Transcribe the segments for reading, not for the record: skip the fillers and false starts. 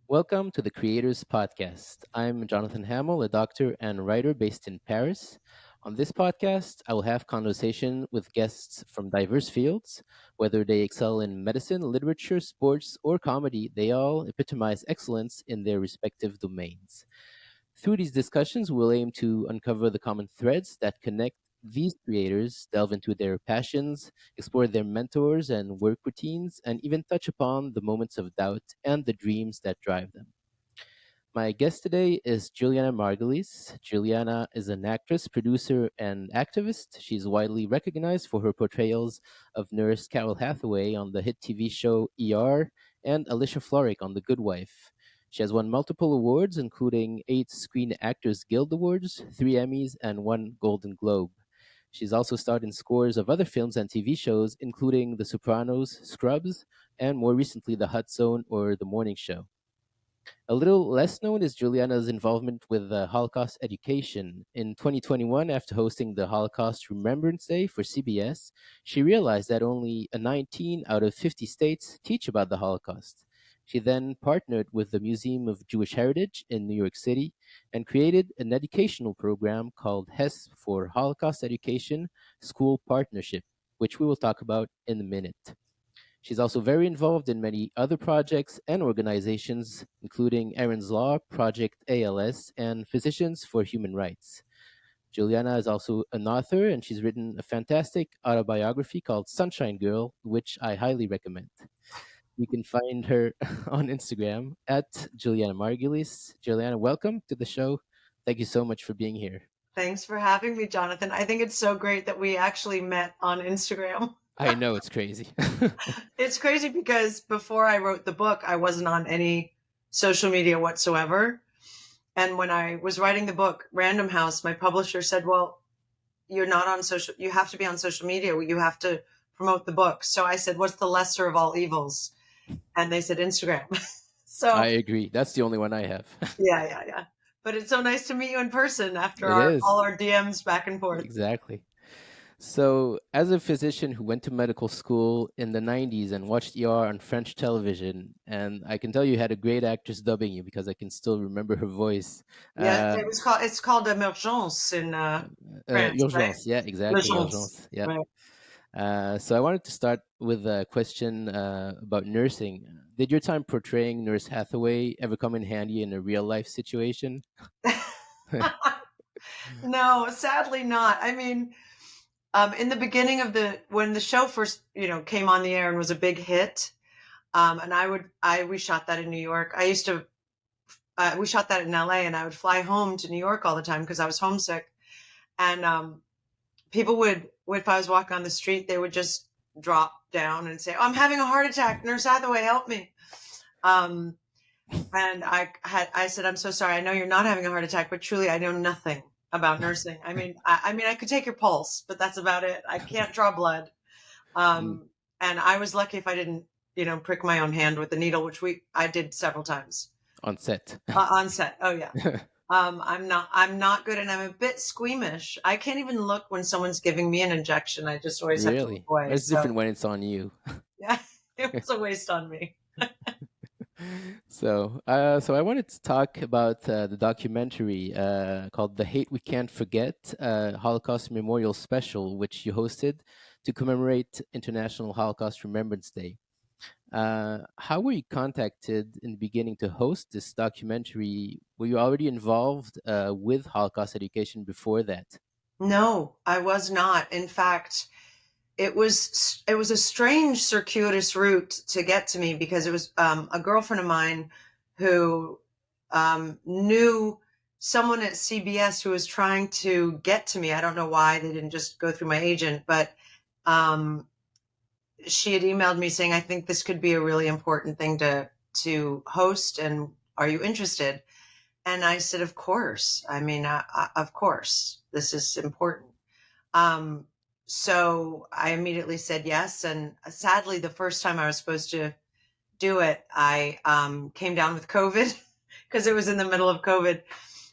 Welcome to the Creators Podcast. I'm Jonathan Hamill, a doctor and writer based in Paris. On this podcast, I will have conversation with guests from diverse fields. Whether they excel in medicine, literature, sports, or comedy, they all epitomize excellence in their respective domains. Through these discussions, we'll aim to uncover the common threads that connect these creators, delve into their passions, explore their mentors and work routines, and even touch upon the moments of doubt and the dreams that drive them. My guest today is Julianna Margulies. Juliana is an actress, producer, and activist. She's widely recognized for her portrayals of nurse Carol Hathaway on the hit TV show ER and Alicia Florrick on The Good Wife. She has won multiple awards, including 8 Screen Actors Guild Awards, 3 Emmys, and 1 Golden Globe. She's also starred in scores of other films and TV shows, including The Sopranos, Scrubs, and more recently The Hut Zone or The Morning Show. A little less known is Juliana's involvement with Holocaust education. In 2021, after hosting the Holocaust Remembrance Day for CBS, she realized that only 19 out of 50 states teach about the Holocaust. She then partnered with the Museum of Jewish Heritage in New York City and created an educational program called HESP for Holocaust Education School Partnership, which we will talk about in a minute. She's also very involved in many other projects and organizations, including Erin's Law, Project ALS, and Physicians for Human Rights. Juliana is also an author, and she's written a fantastic autobiography called Sunshine Girl, which I highly recommend. You can find her on Instagram at Julianna Margulies. Juliana, welcome to the show. Thank you so much for being here. Thanks for having me, Jonathan. I think it's so great that we actually met on Instagram. I know it's crazy. It's crazy because before I wrote the book, I wasn't on any social media whatsoever. And when I was writing the book, Random House, my publisher said, "Well, you're not on social, you have to be on social media. You have to promote the book." So I said, "What's the lesser of all evils?" And they said, Instagram. I So agree. That's the only one I have. yeah. But it's so nice to meet you in person after It is. all our DMs back and forth. Exactly. So, as a physician who went to medical school in the 90s and watched ER on French television, and I can tell you had a great actress dubbing you because I can still remember her voice. Yeah, Uh, it's called Emergence in France, right? Urgence, yeah, exactly, L'Urgence, Urgence, yeah. right? So, I wanted to start with a question about nursing. Did your time portraying Nurse Hathaway ever come in handy in a real life situation? No, sadly not. I mean, in the beginning of when the show first, came on the air and was a big hit, and we shot that in New York. We shot that in LA, and I would fly home to New York all the time because I was homesick. And people if I was walking on the street, they would just drop down and say, "Oh, I'm having a heart attack. Nurse Hathaway, help me." Um, And I said, "I'm so sorry. I know you're not having a heart attack, but truly, I know nothing about nursing. I mean, I could take your pulse, but that's about it. I can't draw blood." Mm, And I was lucky if I didn't, prick my own hand with the needle, which I did several times on set. on set. Oh yeah. I'm not good, and I'm a bit squeamish. I can't even look when someone's giving me an injection. I just always have to look Really? away. It's So different when it's on you. yeah, it was a waste on me. So I wanted to talk about the documentary called "The Hate We Can't Forget," Holocaust Memorial Special, which you hosted to commemorate International Holocaust Remembrance Day. How were you contacted in the beginning to host this documentary? Were you already involved with Holocaust education before that? No, I was not. In fact, it was a strange circuitous route to get to me because it was a girlfriend of mine who knew someone at CBS who was trying to get to me. I don't know why they didn't just go through my agent, but um, she had emailed me saying, "I think this could be a really important thing to host, and are you interested?" And I said, "Of course. I mean, of course, this is important." Um, so I immediately said yes. And sadly, the first time I was supposed to do it, I came down with COVID because it was in the middle of COVID.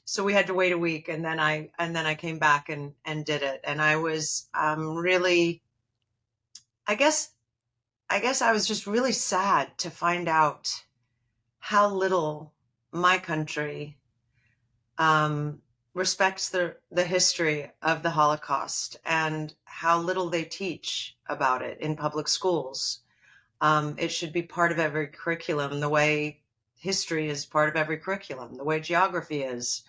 So we had to wait a week, and then I came back and did it. And I was really, I guess I was just really sad to find out how little my country um, respects the history of the Holocaust and how little they teach about it in public schools. It should be part of every curriculum, the way history is part of every curriculum, the way geography is.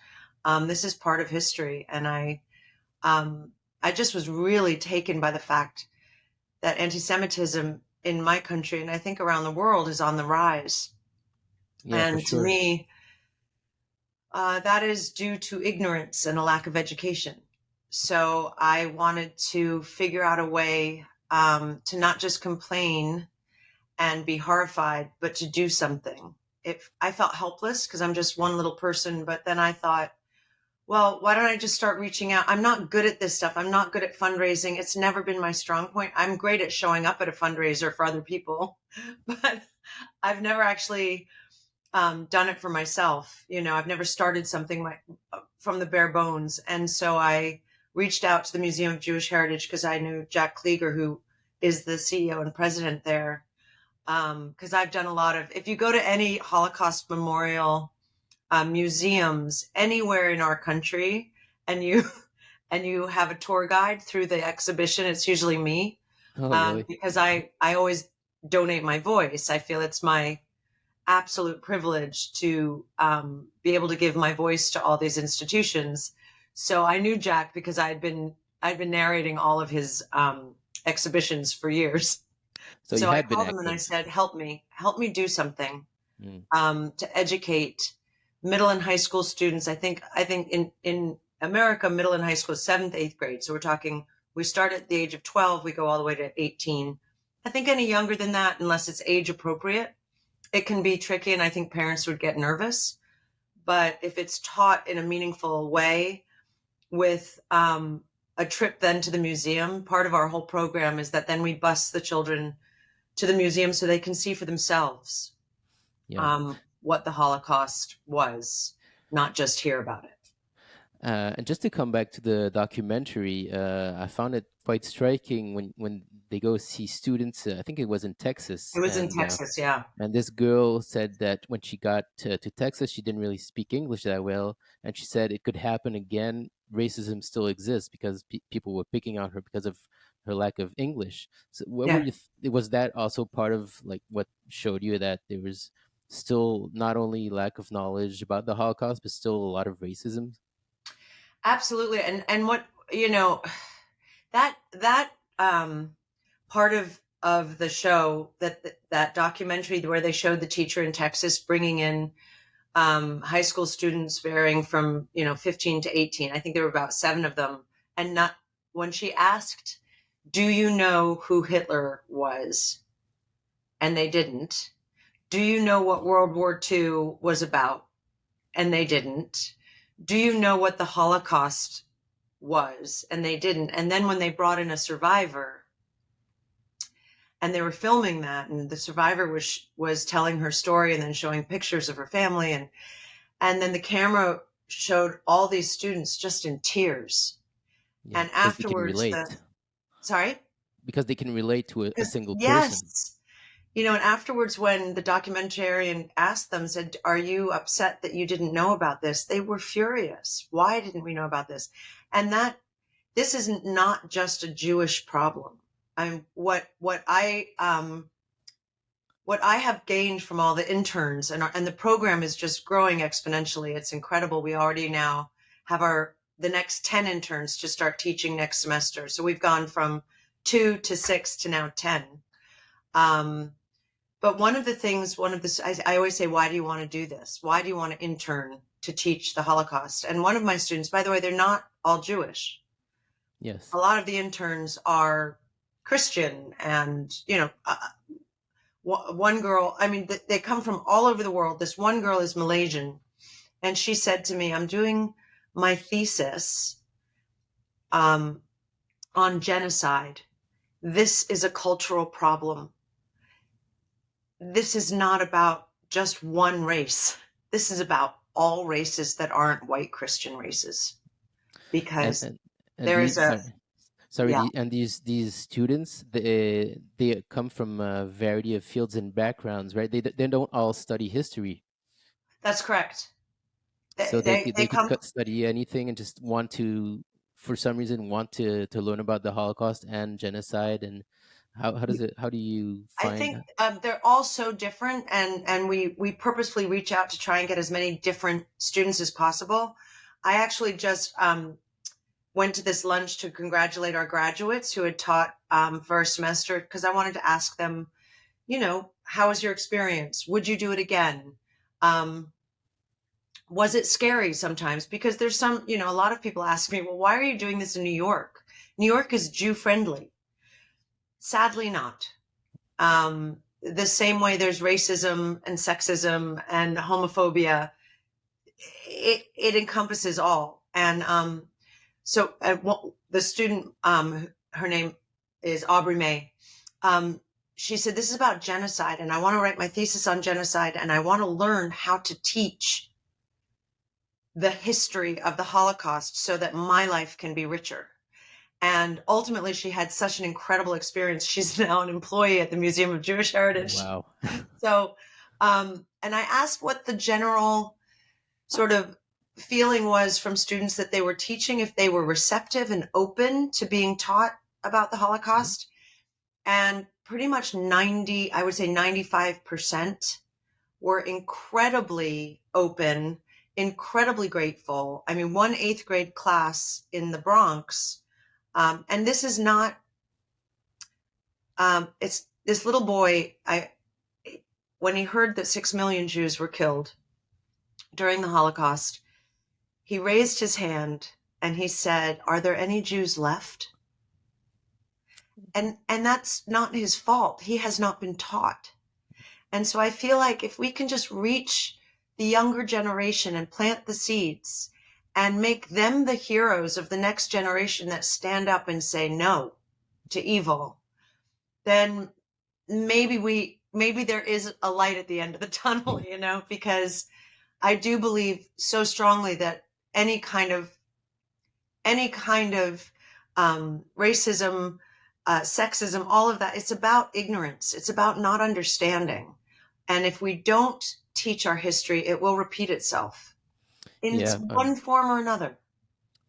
This is part of history, and I just was really taken by the fact that anti-Semitism in my country, and I think around the world, is on the rise. Yeah, for And to sure. me, that is due to ignorance and a lack of education. So I wanted to figure out a way to not just complain and be horrified, but to do something. If I felt helpless because I'm just one little person, but then I thought, well, why don't I just start reaching out? I'm not good at this stuff. I'm not good at fundraising. It's never been my strong point. I'm great at showing up at a fundraiser for other people, but I've never actually done it for myself. I've never started something from the bare bones. And so I reached out to the Museum of Jewish Heritage because I knew Jack Klieger, who is the CEO and president there. Because I've done a lot of, if you go to any Holocaust memorial museums anywhere in our country, and you and you have a tour guide through the exhibition, it's usually me, Oh, really? because I always donate my voice. I feel it's my absolute privilege to be able to give my voice to all these institutions. So I knew Jack because I'd been narrating all of his exhibitions for years. So you So I had been called him and I active. said, help me do something Mm. to educate middle and high school students. I think in America, middle and high school is seventh, eighth grade. So we're talking, we start at the age of 12, we go all the way to 18. I think any younger than that, unless it's age appropriate, it can be tricky. And I think parents would get nervous. But if it's taught in a meaningful way with a trip then to the museum, part of our whole program is that then we bus the children to the museum so they can see for themselves Yeah. what the Holocaust was, not just hear about it. And just to come back to the documentary, I found it quite striking when they go see students. I think it was in It Texas, was in Texas, yeah. and this girl said that when she got to Texas, she didn't really speak English that well, and she said it could happen again. Racism still exists because people were picking on her because of her lack of English. So, what were Yeah, you? Was that also part of like what showed you that there was still not only lack of knowledge about the Holocaust, but still a lot of racism? absolutely. And what, that part of the show, that documentary where they showed the teacher in Texas bringing in high school students varying from 15 to 18. I think there were about 7 of them, and not when she asked, "Do you know who Hitler was?" and they didn't. "Do you know what World War II was about?" and they didn't. "Do you know what the Holocaust was?" and they didn't. And then when they brought in a survivor and they were filming that, and the survivor was telling her story and then showing pictures of her family, and then the camera showed all these students just in tears. Yeah, And because they can afterwards, relate. sorry, Because they can relate to a because single person. yes, and afterwards, when the documentarian asked them, said, "Are you upset that you didn't know about this?" They were furious. Why didn't we know about this? And that this is not just a Jewish problem. I'm what I have gained from all the interns, and the program is just growing exponentially. It's incredible. We already now have the next 10 interns to start teaching next semester. So we've gone from 2 to 6 to now 10. Um, but I always say, why do you want to do this? Why do you want to intern to teach the Holocaust? And one of my students, by the way, they're not all Jewish. A Yes. lot of the interns are Christian, and one girl, I mean, they come from all over the world. This one girl is Malaysian, and she said to me, "I'm doing my thesis um, on genocide. This is a cultural problem. This is not about just one race. This is about all races that aren't white Christian races, And because and and there is these a sorry. Sorry, Yeah, and these students, they come from a variety of fields and backgrounds, right? They don't all study history, that's correct. so They they could come. study anything and just want to, for some reason, want to learn about the Holocaust and genocide. And how do you I find think that? they're all so different, and we purposefully reach out to try and get as many different students as possible. I actually just went to this lunch to congratulate our graduates who had taught for a semester, because I wanted to ask them, how was your experience? Would you do it again? Um, was it scary sometimes? Because there's a lot of people ask me, well, why are you doing this in New York? New York is Jew friendly. Sadly, not. The same way there's racism and sexism and homophobia, it encompasses all. And so the student, her name is Aubrey May. She said, this is about genocide, and I want to write my thesis on genocide, and I want to learn how to teach the history of the Holocaust so that my life can be richer. And ultimately, she had such an incredible experience. She's now an employee at the Museum of Jewish Heritage. Wow. So, and I asked what the general sort of feeling was from students that they were teaching, if they were receptive and open to being taught about the Mhm. Holocaust. And pretty much 90, I would say 95% were incredibly open, incredibly grateful. I mean, one eighth grade class in the Bronx, and this is not, it's this little boy, when he heard that 6 million Jews were killed during the Holocaust, he raised his hand and he said, are there any Jews left? And that's not his fault. He has not been taught. And so I feel like if we can just reach the younger generation and plant the seeds and make them the heroes of the next generation that stand up and say no to evil, then maybe there is a light at the end of the tunnel, because I do believe so strongly that any kind of any kind of racism, sexism, all of that, it's about ignorance. It's about not understanding. And if we don't teach our history, it will repeat itself in Yeah, one form or another.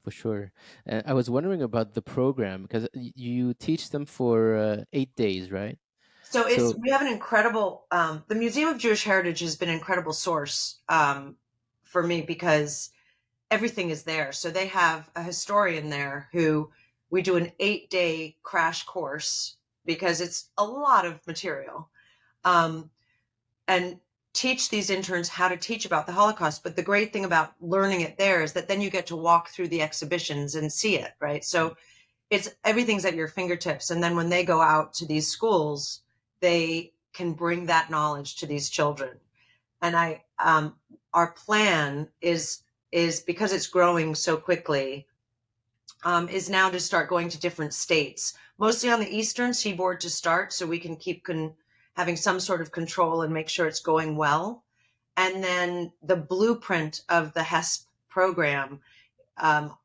for sure. And I was wondering about the program because you teach them for 8 days, right? So So we have an incredible, the Museum of Jewish Heritage has been an incredible source for me because everything is there. So they have a historian there who we do an 8-day crash course because it's a lot of material, um, and teach these interns how to teach about the Holocaust. But the great thing about learning it there is that then you get to walk through the exhibitions and see it, right? So it's everything's at your fingertips. And then when they go out to these schools, they can bring that knowledge to these children. And our plan is because it's growing so quickly, is now to start going to different states, mostly on the eastern seaboard to start, so we can keep having some sort of control and make sure it's going well. And then the blueprint of the HESP program, um,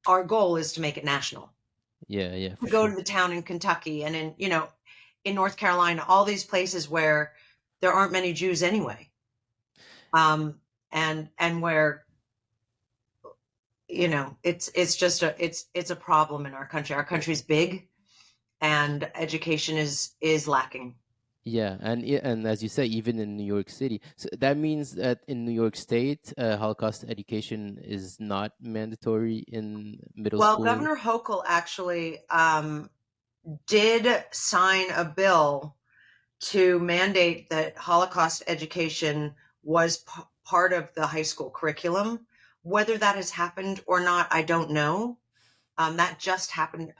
our goal is to make it national. yeah, yeah, To for go to sure. the town in Kentucky and in North Carolina, all these places where there aren't many Jews anyway, and where it's just it's a problem in our country. Our country's big, and education is lacking. Yeah, and as you say, even in New York City, so that means that in New York State, Holocaust education is not mandatory in middle Well, school. Governor Hochul actually did sign a bill to mandate that Holocaust education was part of the high school curriculum. Whether that has happened or not, I don't know. That just happened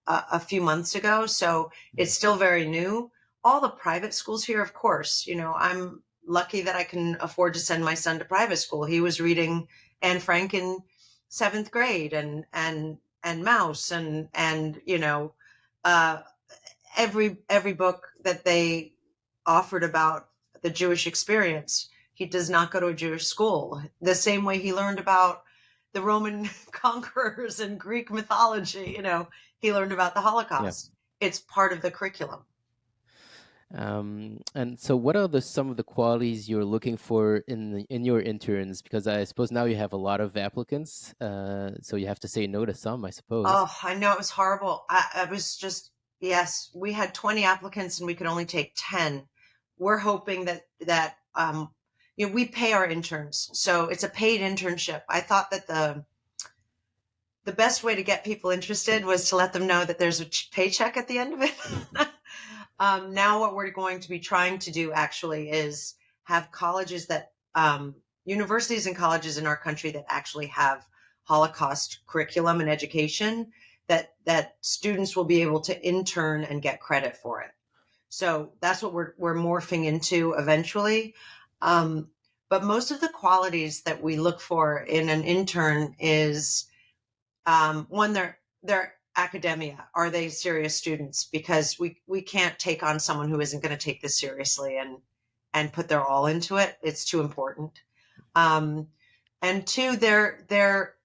a few months ago, so it's Mhm. still very new. All the private schools here, of course, I'm lucky that I can afford to send my son to private school. He was reading Anne Frank in seventh grade, and Mouse, and uh, every book that they offered about the Jewish experience. He does not go to a Jewish school. The same way he learned about the Roman conquerors and Greek mythology. He learned about the Yeah. Holocaust. It's part of the curriculum. And so, what are some of the qualities you're looking for in your interns? Because I suppose now you have a lot of applicants, so you have to say no to some, I suppose. Oh, I know it was horrible. I was just, yes, we had 20 applicants and we could only take 10. We're hoping that we pay our interns. So it's a paid internship. I thought that the best way to get people interested was to let them know that there's a paycheck at the end of it. Now what we're going to be trying to do actually is have colleges universities and colleges in our country that actually have Holocaust curriculum and education, that students will be able to intern and get credit for it. So that's what we're morphing into eventually. But most of the qualities that we look for in an intern is, one, they're academia. Are they serious students? Because we can't take on someone who isn't going to take this seriously and put their all into it. It's too important. Um, and two, they're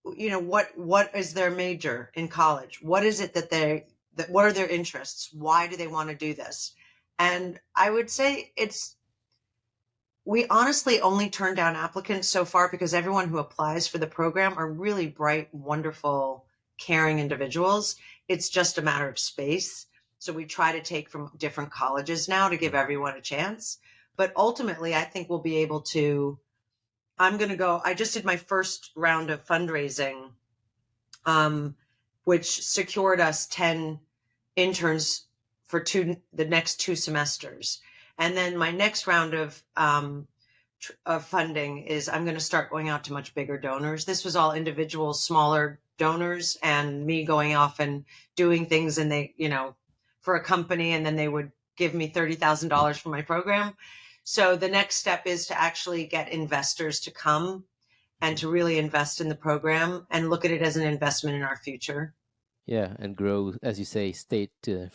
what is their major in college? What is it that what are their interests? Why do they want to do this? And I would say we honestly only turn down applicants so far because everyone who applies for the program are really bright, wonderful, caring individuals. It's just a matter of space. So we try to take from different colleges now to give everyone a chance. But ultimately, I think we'll be able to. I just did my first round of fundraising, um, which secured us 10 interns for the next 2 semesters. And then my next round of funding is I'm going to start going out to much bigger donors. This was all individual, smaller donors, and me going off and doing things, and for a company, and then they would give me $30,000 for my program. So the next step is to actually get investors to come and to really invest in the program and look at it as an investment in our future. Yeah, and grow, as you say, state to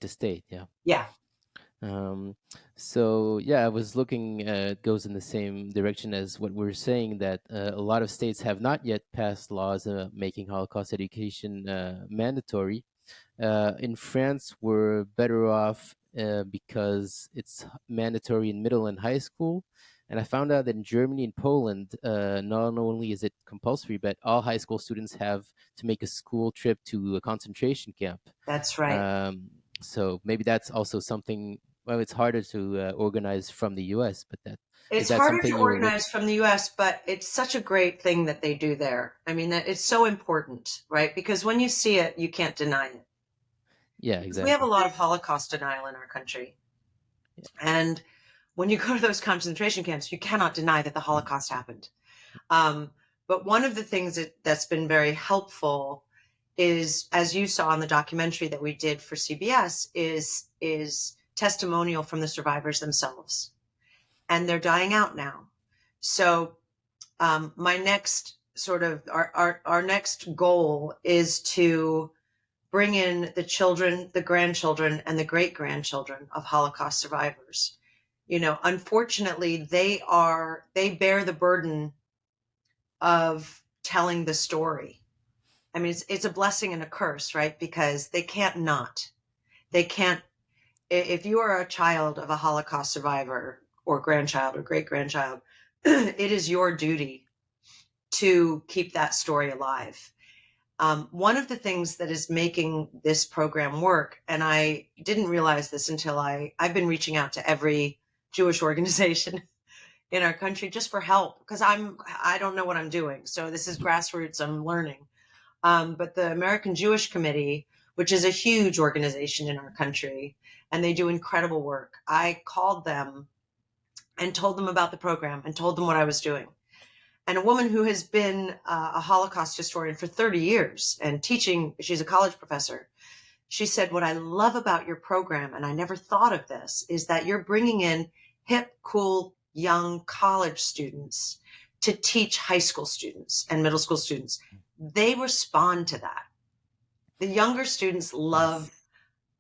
state. Yeah. Yeah, Um, so yeah, I was looking. It goes in the same direction as what we're saying, that a lot of states have not yet passed laws making Holocaust education mandatory. In France, we're better off because it's mandatory in middle and high school. And I found out that in Germany and Poland, not only is it compulsory, but all high school students have to make a school trip to a concentration camp. that's right. So maybe that's also something. Well, it's harder to organize from the U.S., but that is It's that harder something to you're look? organize from the US, but it's such a great thing that they do there. I mean, that it's so important, right? Because when you see it, you can't deny it. Yeah, Because we have a exactly. lot of Holocaust denial in our country. And when you go to those concentration camps, you cannot deny that the Holocaust happened. Um, but one of the things that's been very helpful is, as you saw in the documentary that we did for CBS, is testimonial from the survivors themselves, and they're dying out now. So my next sort of our next goal is to bring in the children, the grandchildren, and the great grandchildren of Holocaust survivors. Unfortunately, they bear the burden of telling the story. I mean, it's a blessing and a curse, right? Because they can't not. They can't. If you are a child of a Holocaust survivor, or grandchild, or great grandchild, it is your duty to keep that story alive. One of the things that is making this program work, and I didn't realize this until I've been reaching out to every Jewish organization in our country just for help, because I don't know what I'm doing. So this is grassroots. I'm learning. But the American Jewish Committee, which is a huge organization in our country, and they do incredible work. I called them and told them about the program and told them what I was doing. And a woman who has been a Holocaust historian for 30 years and teaching, she's a college professor. She said, what I love about your program, and I never thought of this, is that you're bringing in hip, cool, young college students to teach high school students and middle school students. They respond to that. The younger students love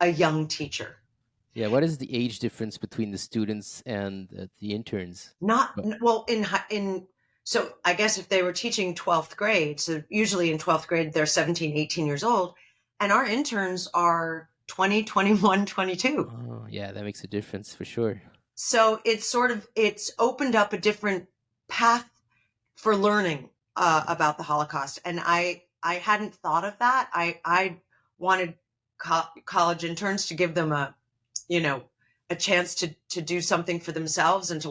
Nice. a young teacher. Yeah, what is the age difference between the students and the interns? Not But well in So I guess if they were teaching 12th grade, so usually in 12th grade, they're 17, 18 years old, and our interns are 20, 21, 22. Oh, yeah, that makes a difference for sure. So it's opened up a different path for learning about the Holocaust. And I hadn't thought of that. I wanted college interns to give them you know, a chance to do something for themselves and to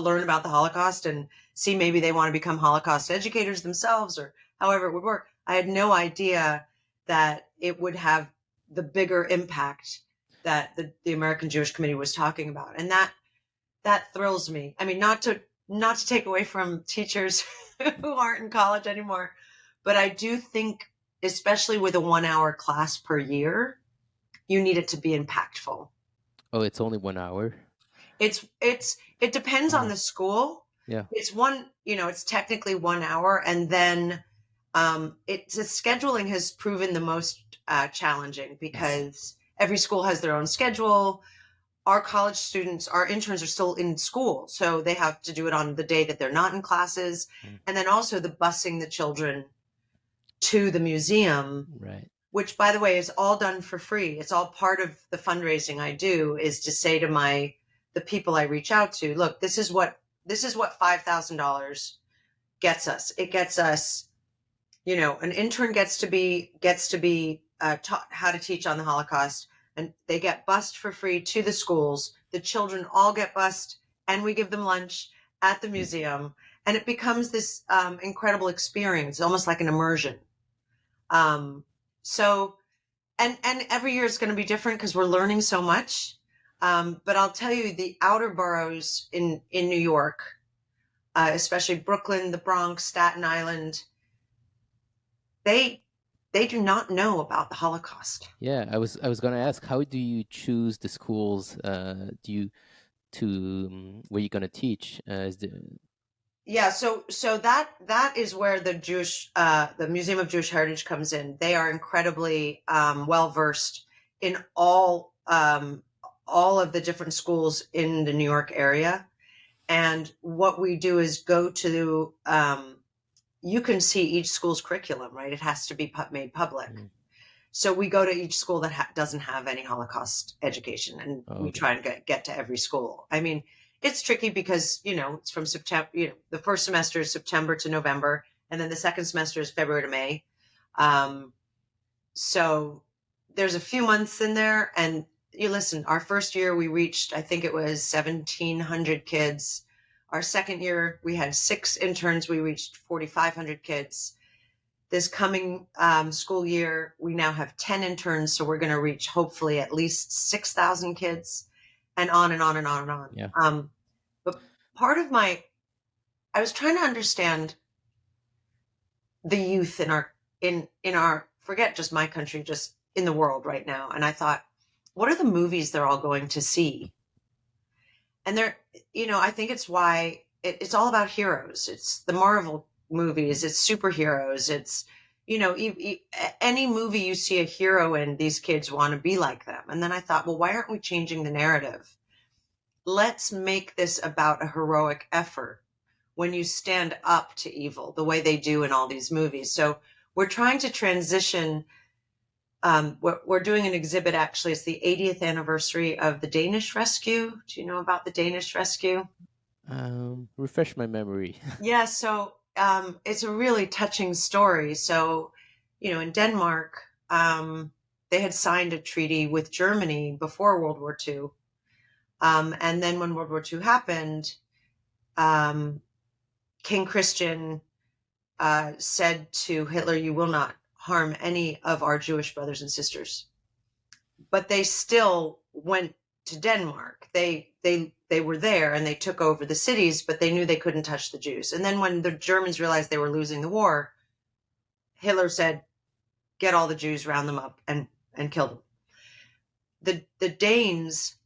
learn about the Holocaust and see maybe they want to become Holocaust educators themselves or however it would work. I had no idea that it would have the bigger impact that the American Jewish Committee was talking about. And that thrills me. I mean, not to take away from teachers who aren't in college anymore, but I do think, especially with a 1 hour class per year, you need it to be impactful. Oh, it's only 1 hour. It depends on Oh, the school. yeah. It's technically 1 hour, and then it's the scheduling has proven the most challenging Yes. because every school has their own schedule. Our college students, our interns are still in school, so they have to do it on the day that they're not in classes, Mm, and then also the busing the children to the museum, right. which by the way is all done for free. It's all part of the fundraising I do, is to say to the people I reach out to, look, this is what $5,000 gets us. It gets us, an intern gets to be taught how to teach on the Holocaust, and they get bused for free to the schools. The children all get bused, and we give them lunch at the Mm. museum, and it becomes this incredible experience, almost like an immersion. Um, so, and every year is going to be different because we're learning so much. But I'll tell you, the outer boroughs in New York, especially Brooklyn, the Bronx, Staten Island, they they do not know about the Holocaust. Yeah, I was gonna ask, how do you choose the schools? Do you to where you're gonna teach? Is the Yeah, so that is where the Museum of Jewish Heritage comes in. They are incredibly well versed in all of the different schools in the New York area. And what we do is go to you can see each school's curriculum, right? It has to be made public. Mm. So we go to each school that doesn't have any Holocaust education, and Oh, we okay. try and get to every school. I mean, it's tricky because it's from September. The first semester is September to November, and then the second semester is February to May. Um, so there's a few months in there, and you listen. Our first year we reached, I think it was 1,700 kids. Our second year we had 6 interns. We reached 4,500 kids. This coming school year, we now have 10 interns, so we're going to reach hopefully at least 6,000 kids, and on and on and on and on. Yeah. But part of I was trying to understand the youth in our, forget just my country, just in the world right now. And I thought, what are the movies they're all going to see? And I think it's why it's all about heroes. It's the Marvel movies, it's superheroes, it's any movie you see a hero in, these kids want to be like them. And then I thought, well, why aren't we changing the narrative? Let's make this about a heroic effort when you stand up to evil the way they do in all these movies. So we're trying to transition. We're doing an exhibit, actually. It's the 80th anniversary of the Danish Rescue. Do you know about the Danish Rescue? Refresh my memory. Yeah, so it's a really touching story. So, in Denmark, they had signed a treaty with Germany before World War II. And then when World War II happened, um, King Christian said to Hitler, "You will not harm any of our Jewish brothers and sisters." But they still went to Denmark. They were there and they took over the cities, but they knew they couldn't touch the Jews. And then when the Germans realized they were losing the war, Hitler said, "Get all the Jews, round them up, and kill them." The Danes,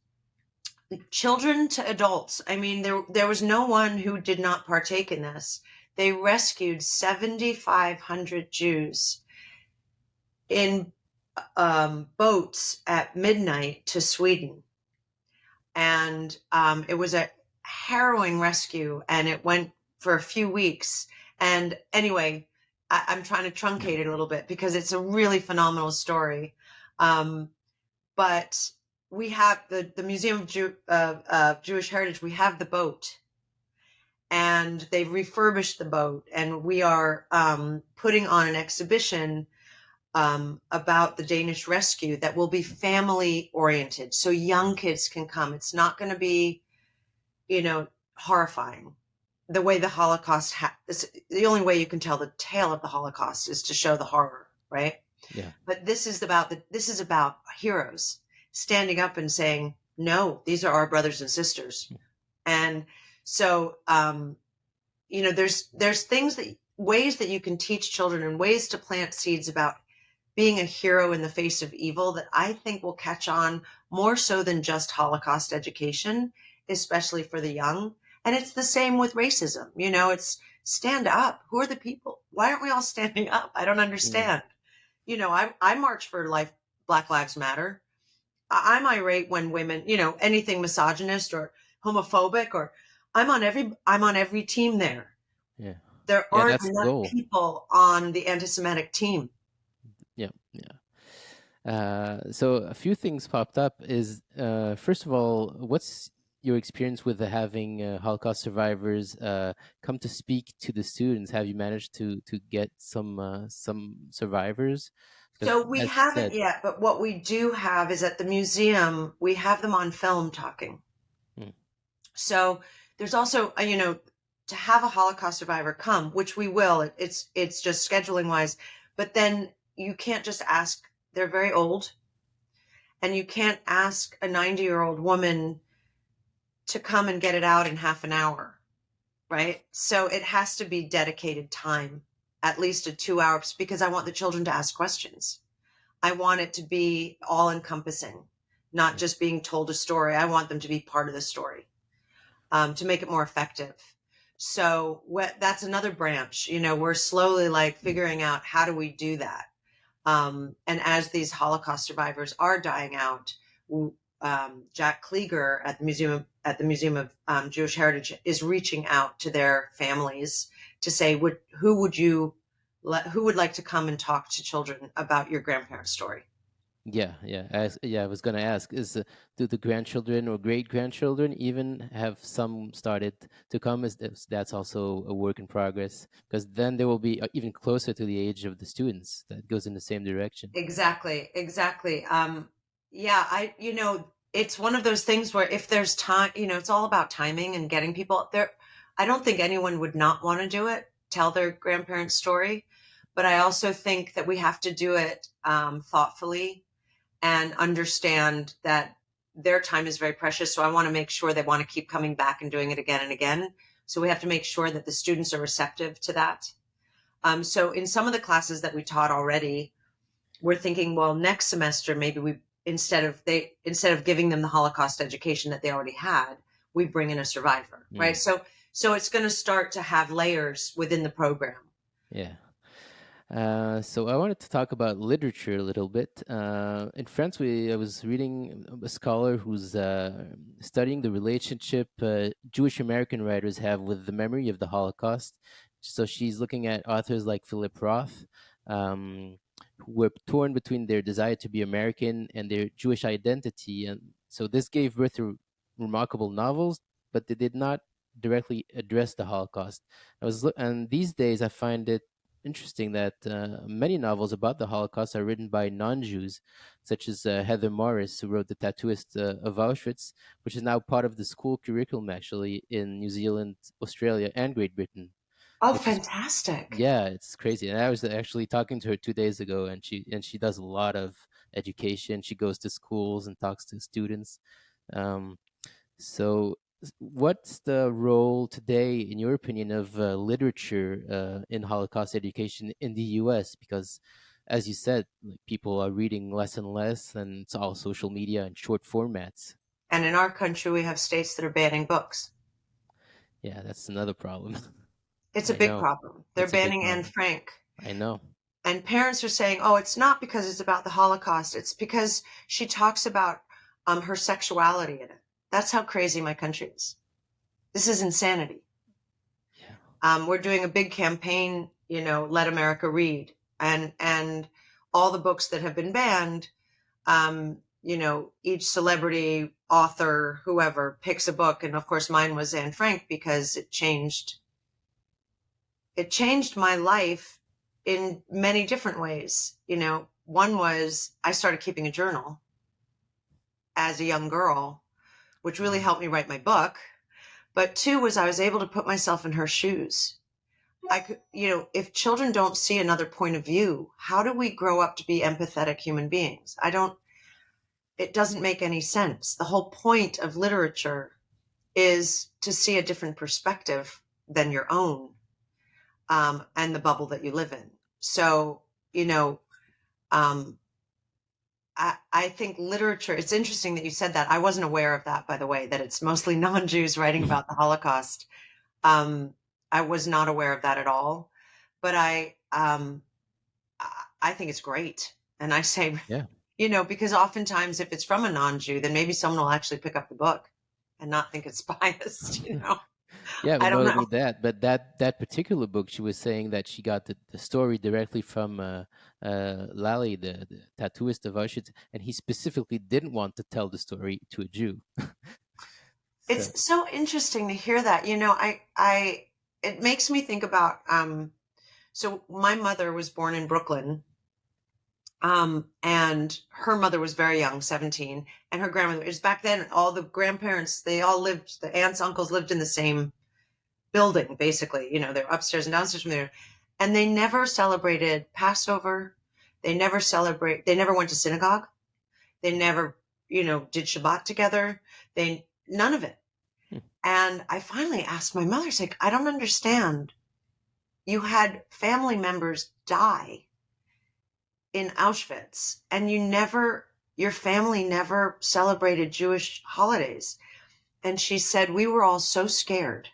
children to adults. I mean, there was no one who did not partake in this. They rescued 7,500 Jews in boats at midnight to Sweden. And it was a harrowing rescue, and it went for a few weeks. And anyway, I'm trying to truncate it a little bit because it's a really phenomenal story. But we have the Museum of Jewish Heritage. We have the boat, and they've refurbished the boat, and we are putting on an exhibition about the Danish Rescue that will be family oriented, so young kids can come. It's not going to be, horrifying the way the Holocaust. The only way you can tell the tale of the Holocaust is to show the horror, right? Yeah. But this is about heroes standing up and saying, "No, these are our brothers and sisters." And so, there's ways that you can teach children and ways to plant seeds about being a hero in the face of evil that I think will catch on more so than just Holocaust education, especially for the young. And it's the same with racism. It's stand up. Who are the people? Why aren't we all standing up? I don't Mm. understand. I march for life. Black Lives Matter. I'm irate when women, anything misogynist or homophobic, or I'm on every team there. Yeah. There Yeah, aren't that's the enough goal. people on the anti-Semitic team. Yeah. Yeah. So a few things popped up. Is first of all, what's your experience with having Holocaust survivors come to speak to the students? Have you managed to get some survivors? Because So we as you haven't said, yet, but what we do have is at the museum, we have them on film talking. mm, So there's also, to have a Holocaust survivor come, which we will. It's just scheduling wise, but then you can't just ask. They're very old, and you can't ask a 90-year-old woman to come and get it out in half an hour, right? So it has to be dedicated time, at least a 2 hours, because I want the children to ask questions. I want it to be all encompassing, not mm, just being told a story. I want them to be part of the story, to make it more effective. So that's another branch. We're slowly like figuring out how do we do that. And as these Holocaust survivors are dying out, Jack Klieger at the Museum of Jewish Heritage is reaching out to their families to say, who would like to come and talk to children about your grandparents' story? yeah, yeah, yeah. I was gonna ask: do the grandchildren or great grandchildren even have some started to come? That's also a work in progress? Because then they will be even closer to the age of the students. That goes in the same direction. Exactly, exactly. Yeah, it's one of those things where if there's time, it's all about timing and getting people up there. I don't think anyone would not want to do it, tell their grandparents' story, but I also think that we have to do it thoughtfully and understand that their time is very precious. So I want to make sure they want to keep coming back and doing it again and again. So we have to make sure that the students are receptive to that. So in some of the classes that we taught already, we're thinking, well, next semester maybe we instead of giving them the Holocaust education that they already had, we bring in a survivor, right? Mm, So it's going to start to have layers within the program. yeah. So I wanted to talk about literature a little bit. In France, I was reading a scholar who's studying the relationship Jewish American writers have with the memory of the Holocaust. So she's looking at authors like Philip Roth, who were torn between their desire to be American and their Jewish identity. And so this gave birth to remarkable novels, but they did not directly address the Holocaust. And these days I find it interesting that many novels about the Holocaust are written by non-Jews, such as Heather Morris, who wrote *The Tattooist of Auschwitz*, which is now part of the school curriculum actually in New Zealand, Australia, and Great Britain. Oh, Which is fantastic. yeah, it's crazy. And I was actually talking to her 2 days ago, and she does a lot of education. She goes to schools and talks to students. Um, so, what's the role today, in your opinion, of literature in Holocaust education in the U.S.? Because, as you said, like, people are reading less and less, and it's all social media and short formats. And in our country, we have states that are banning books. Yeah, that's another problem. It's a I big know problem. They're it's a big banning Anne problem. Frank. I know. And parents are saying, oh, it's not because it's about the Holocaust. It's because she talks about her sexuality in it. That's how crazy my country is. This is insanity. Yeah. We're doing a big campaign, Let America Read, and all the books that have been banned. Each celebrity, author, whoever picks a book, and of course mine was Anne Frank because it changed my life in many different ways. One was I started keeping a journal as a young girl, which really Mm. helped me write my book. But two was I was able to put myself in her shoes. I could, if children don't see another point of view, how do we grow up to be empathetic human beings? It doesn't make any sense. The whole point of literature is to see a different perspective than your own, and the bubble that you live in. So, you know, um, I think literature, it's interesting that you said that. I wasn't aware of that, by the way, that it's mostly non-Jews writing about the Holocaust. Um, I was not aware of that at all, but I think it's great. And I say, Yeah. because oftentimes if it's from a non-Jew, then maybe someone will actually pick up the book and not think it's biased. Yeah, but I don't not know. only that, but that particular book, she was saying that she got the story directly from Lally, the tattooist of Auschwitz, and he specifically didn't want to tell the story to a Jew. So It's so interesting to hear that. It makes me think about, so my mother was born in Brooklyn, and her mother was very young, 17, and her grandmother, it was back then, all the grandparents, they all lived, the aunts, uncles lived in the same building, basically. They're upstairs and downstairs from there. And they never celebrated Passover. They never went to synagogue. They never, did Shabbat together. None of it. hmm, And I finally asked my mother, like, I don't understand. You had family members die in Auschwitz, and your family never celebrated Jewish holidays. And she said, we were all so scared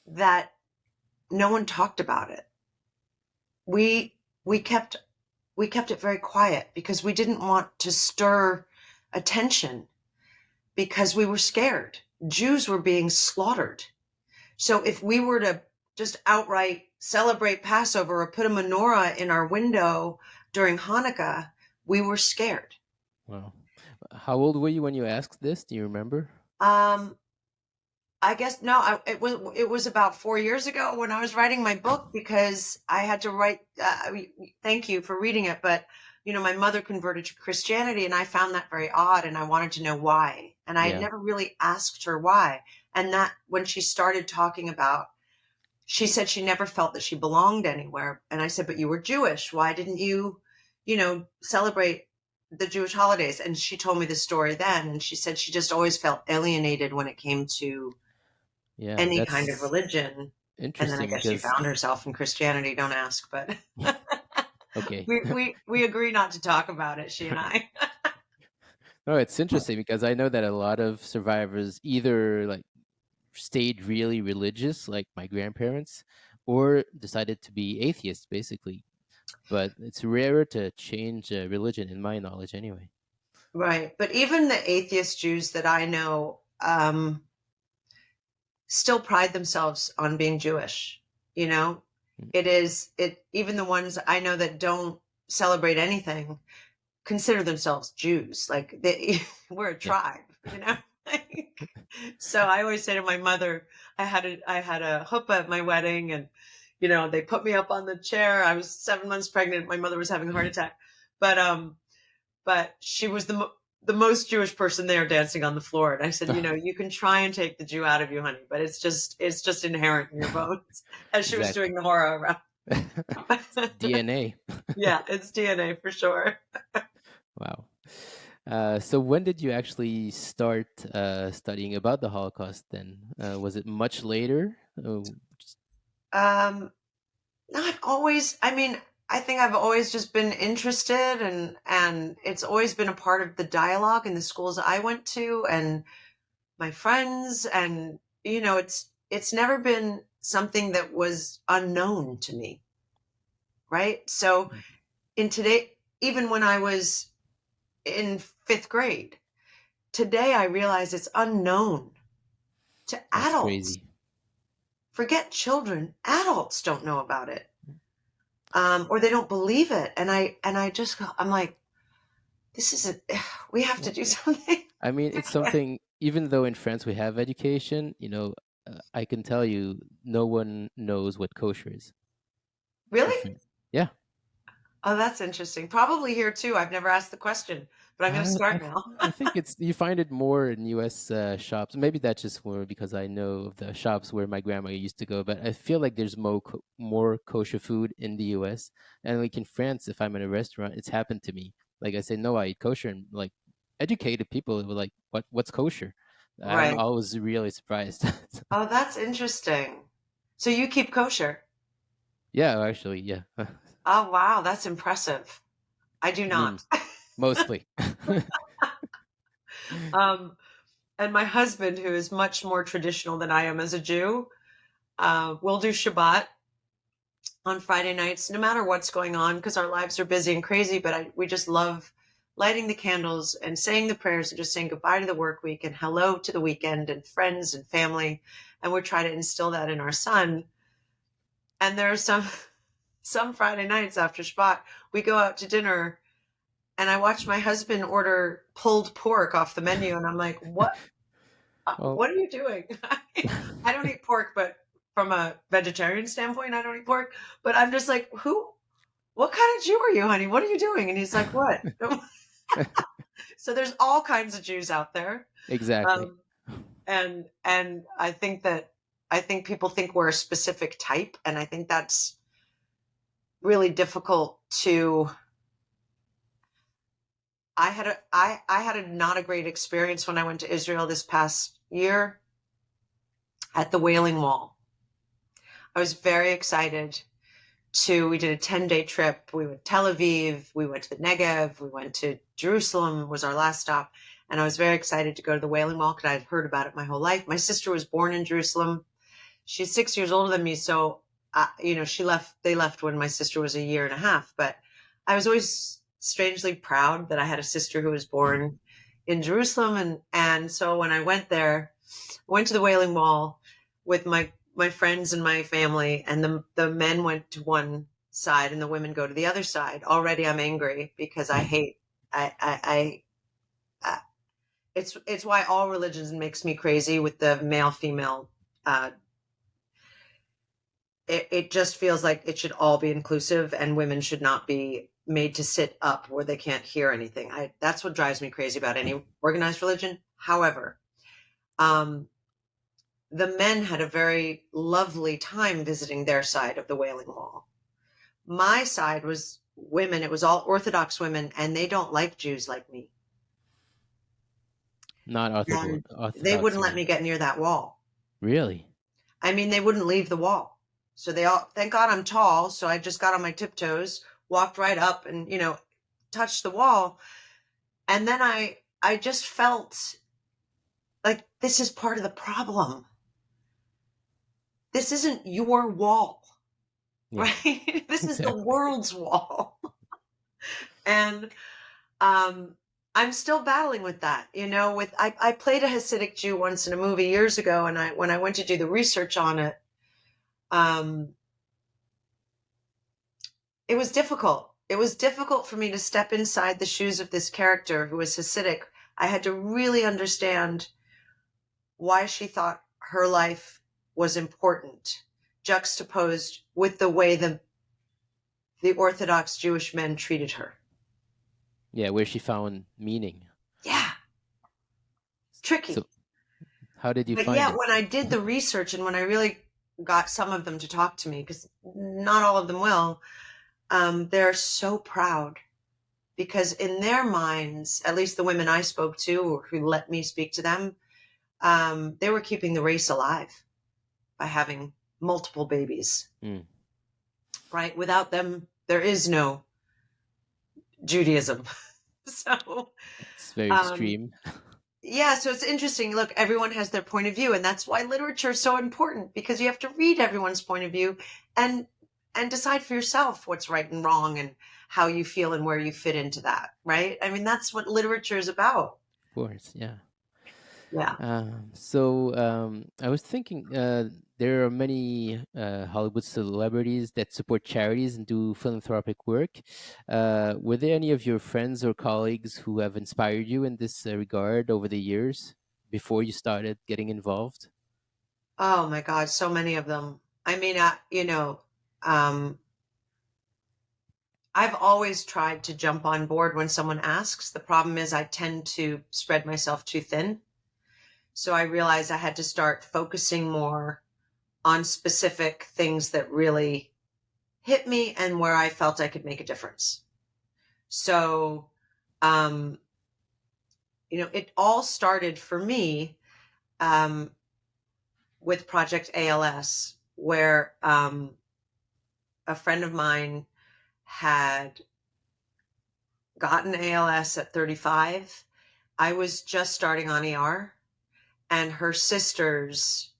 that no one talked about it. We, we kept, we kept it very quiet because we didn't want to stir attention because we were scared. Jews were being slaughtered. So if we were to just outright celebrate Passover or put a menorah in our window during Hanukkah, we were scared. wow. How old were you when you asked this? Do you remember? Um, I guess no. It was about 4 years ago when I was writing my book because I had to write. Thank you for reading it, but my mother converted to Christianity, and I found that very odd, and I wanted to know why. And I had Yeah. never really asked her why. And that when she started talking about, she said she never felt that she belonged anywhere. And I said, but you were Jewish. Why didn't you, celebrate the Jewish holidays? And she told me the story then. And she said she just always felt alienated when it came to Yeah, any kind of that's religion. And then I interesting guess she because found herself in Christianity. Don't ask, but okay. we agree not to talk about it, she and I. No, it's interesting because I know that a lot of survivors either like stayed really religious, like my grandparents, or decided to be atheists, basically. But it's rarer to change religion, in my knowledge, anyway. Right. But even the atheist Jews that I know, still pride themselves on being Jewish. You know, Mm. even the ones I know that don't celebrate anything consider themselves Jews. Like we're a Yeah. tribe. So I always say to my mother, I had a huppah at my wedding, and they put me up on the chair. I was 7 months pregnant. My mother was having a heart attack, but she was the most Jewish person there dancing on the floor. And I said, you can try and take the Jew out of you, honey, but it's just inherent in your bones. As she was Exactly. doing the horror around. It's DNA. Yeah, it's DNA for sure. Wow. So when did you actually start studying about the Holocaust then? Was it much later? Just- Um, no, I think I've always just been interested, and it's always been a part of the dialogue in the schools I went to and my friends, and it's never been something that was unknown to me, right? So in today, even when I was in 5th grade, today I realize it's unknown to that's adults. crazy. forget children, adults don't know about it. Or they don't believe it. And I just go, I'm like, this is we have to Well, do something. I mean, it's something. Even though in France we have education, I can tell you, no one knows what kosher is in Really? France. Yeah. Oh, that's interesting. Probably here too. I've never asked the question, but I'm going to I, I start now. I think it's you find it more in U.S. Shops. Maybe that's just more because I know of the shops where my grandma used to go. But I feel like there's more kosher food in the U.S. And like in France, if I'm in a restaurant, it's happened to me. Like I say, no, I eat kosher, and like educated people were like, What's kosher?" I'm Right. always really surprised. Oh, that's interesting. So you keep kosher. Yeah, actually, yeah. I Oh, wow. That's impressive. I do mean, not. mostly. um, and my husband, who is much more traditional than I am as a Jew, will do Shabbat on Friday nights, no matter what's going on, because our lives are busy and crazy. But we just love lighting the candles and saying the prayers and just saying goodbye to the work week and hello to the weekend and friends and family. And we try to instill that in our son. And there are some Friday nights after Shabbat, we go out to dinner and I watch my husband order pulled pork off the menu, and I'm like, "What? Well, What are you doing?" I don't eat pork, but from a vegetarian standpoint, I don't eat pork. But I'm just like, "Who? What kind of Jew are you, honey? What are you doing?" And he's like, "What?" So there's all kinds of Jews out there, exactly. um, and I think people think we're a specific type, and I think that's really difficult to. I had a not a great experience when I went to Israel this past year at the Wailing Wall. I was very excited we did a 10-day trip. We went to Tel Aviv, we went to the Negev, we went to Jerusalem was our last stop. And I was very excited to go to the Wailing Wall because I'd heard about it my whole life. My sister was born in Jerusalem. She's 6 years older than me. So, they left when my sister was a year and a half. But I was always strangely proud that I had a sister who was born in Jerusalem. And so when I went there, I went to the Wailing Wall with my friends and my family, and the men went to one side and the women go to the other side. Already I'm angry because I hate, I it's why all religions makes me crazy with the male female. It just feels like it should all be inclusive and women should not be made to sit up where they can't hear anything. That's what drives me crazy about any organized religion. However, um, the men had a very lovely time visiting their side of the Wailing Wall. My side was women. It was all Orthodox women, and they don't like Jews like me. Not And they orthodox, wouldn't you let mean? me get near that wall. Really? I mean, they wouldn't leave the wall. So thank God I'm tall. So I just got on my tiptoes, walked right up and, touched the wall. And then I just felt like this is part of the problem. This isn't your wall, Yeah, right? This is the exactly. world's wall. And I'm still battling with that. I played a Hasidic Jew once in a movie years ago, and when I went to do the research on it, um, it was difficult. It was difficult for me to step inside the shoes of this character who was Hasidic. I had to really understand why she thought her life was important, juxtaposed with the way the Orthodox Jewish men treated her. Yeah, where she found meaning. Yeah, So, tricky. how did you But find yeah, it? when I did the research and when I really got some of them to talk to me, because not all of them will, they're so proud because in their minds, at least the women I spoke to or who let me speak to them, they were keeping the race alive by having multiple babies, Mm, right? Without them, there is no Judaism. So, it's very um, extreme. yeah, so it's interesting. Look, everyone has their point of view, and that's why literature is so important because you have to read everyone's point of view and and decide for yourself what's right and wrong and how you feel and where you fit into that, right? I mean, that's what literature is about. Of course, yeah. Yeah. I was thinking there are many Hollywood celebrities that support charities and do philanthropic work. Were there any of your friends or colleagues who have inspired you in this regard over the years before you started getting involved? Oh my God, so many of them. I mean, um, I've always tried to jump on board when someone asks. The problem is I tend to spread myself too thin. So I realized I had to start focusing more on specific things that really hit me and where I felt I could make a difference. So, um, it all started for me um, with Project ALS, where a friend of mine had gotten ALS at 35. I was just starting on ER, and her sisters,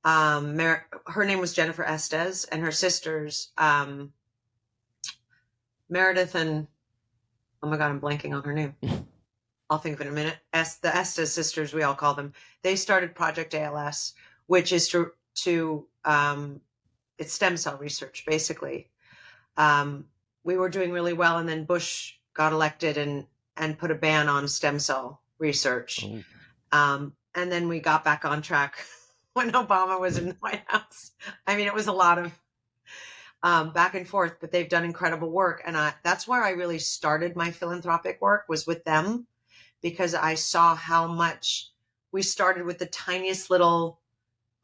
her name was Jennifer Estes, and her sisters, Meredith and, oh my God, I'm blanking on her name. I'll think of it in a minute. The Estes sisters, we all call them. They started Project ALS, which is it's stem cell research, basically. We were doing really well, and then Bush got elected and put a ban on stem cell research. Oh, And then we got back on track when Obama was in the White House. I mean, it was a lot of back and forth, but they've done incredible work, and that's where I really started my philanthropic work, was with them, because I saw how much we started with the tiniest little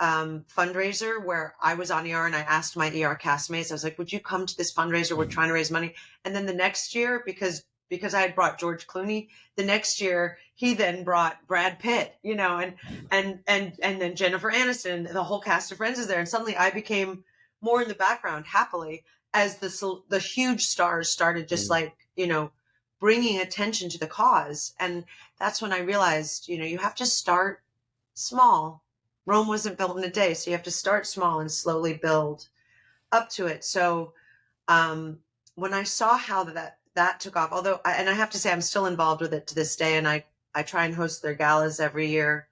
fundraiser where I was on ER, and I asked my ER castmates, I was like, would you come to this fundraiser? We're trying to raise money. And then the next year, because I had brought George Clooney, the next year he then brought Brad Pitt, and then Jennifer Aniston, the whole cast of Friends is there. And suddenly I became more in the background, happily, as the huge stars started just mm, like, bringing attention to the cause. And that's when I realized, you have to start small. Rome wasn't built in a day, so you have to start small and slowly build up to it. So when I saw how that took off, and I have to say I'm still involved with it to this day, and I try and host their galas every year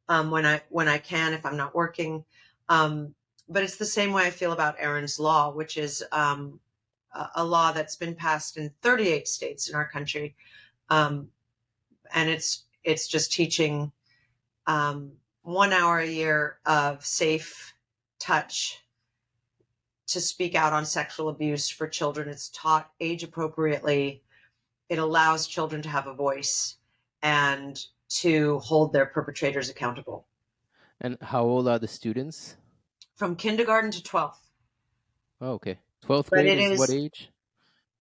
when I can, if I'm not working. But it's the same way I feel about Erin's Law, which is a law that's been passed in 38 states in our country, um, and it's just teaching 1 hour a year of safe touch to speak out on sexual abuse for children. It's taught age appropriately. It allows children to have a voice and to hold their perpetrators accountable. and how old are the students? From kindergarten to 12th. Oh, okay. 12th But grade it is what is, age?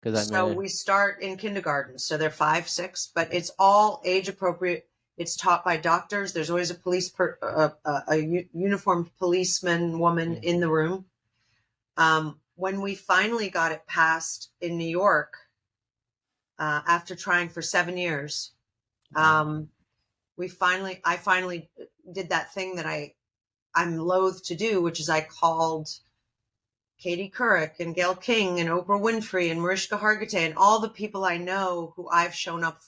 Because I'm so we start in kindergarten. So they're 5, 6, but it's all age appropriate. It's taught by doctors. There's always a uniformed policeman woman mm, in the room. When we finally got it passed in New York, after trying for 7 years, wow. um, I finally did that thing that I'm loath to do, which is I called Katie Couric and Gail King and Oprah Winfrey and Mariska Hargitay and all the people I know who I've shown up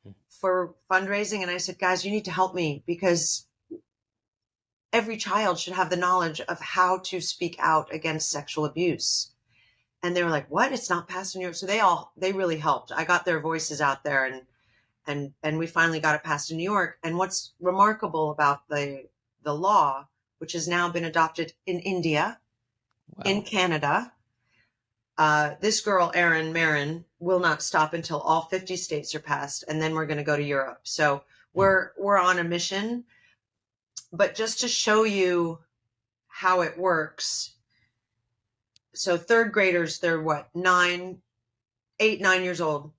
Mm, for fundraising. And I said, guys, you need to help me, because every child should have the knowledge of how to speak out against sexual abuse. And they were like, what? It's not passed in New York. So they really helped. I got their voices out there, and we finally got it passed in New York. And what's remarkable about the law, which has now been adopted in India, in wow. Canada, this girl, Erin Marin, will not stop until all 50 states are passed, and then we're going to go to Europe. So we're on a mission. But just to show you how it works, so third graders, they're what, 9 years old.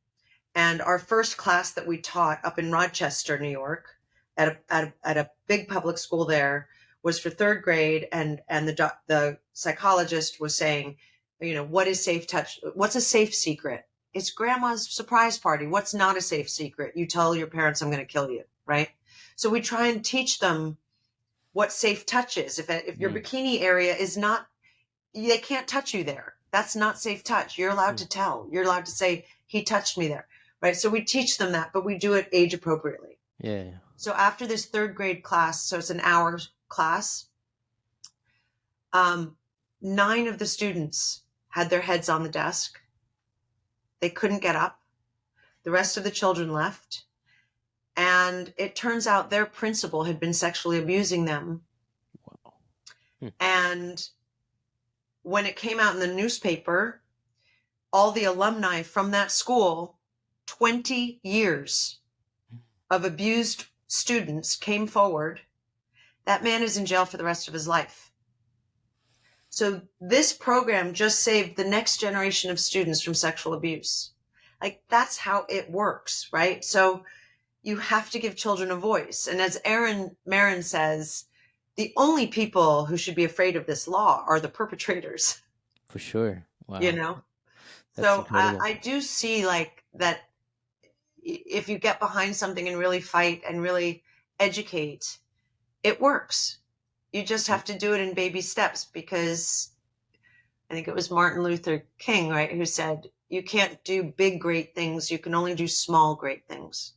And our first class that we taught up in Rochester, New York, at a big public school there, was for third grade. And the psychologist was saying, what is safe touch? What's a safe secret? It's grandma's surprise party. What's not a safe secret? You tell your parents, I'm going to kill you, right? So we try and teach them what safe touch is. If your Mm, bikini area is not, they can't touch you there. That's not safe touch. You're allowed mm, to tell. You're allowed to say, he touched me there, right? So we teach them that, but we do it age appropriately. yeah. So after this third grade class, so it's an hour class, 9 of the students had their heads on the desk. They couldn't get up. The rest of the children left. And it turns out their principal had been sexually abusing them. Wow. Hmm. And when it came out in the newspaper, all the alumni from that school, 20 years of abused students came forward. That man is in jail for the rest of his life. So this program just saved the next generation of students from sexual abuse. Like, that's how it works, right? So you have to give children a voice. And as Erin Marin says, the only people who should be afraid of this law are the perpetrators, For sure. you Wow. know? That's So incredible. I do see like that if you get behind something and really fight and really educate, it works. You just have to do it in baby steps, because I think it was Martin Luther King, right, who said, you can't do big, great things. You can only do small, great things.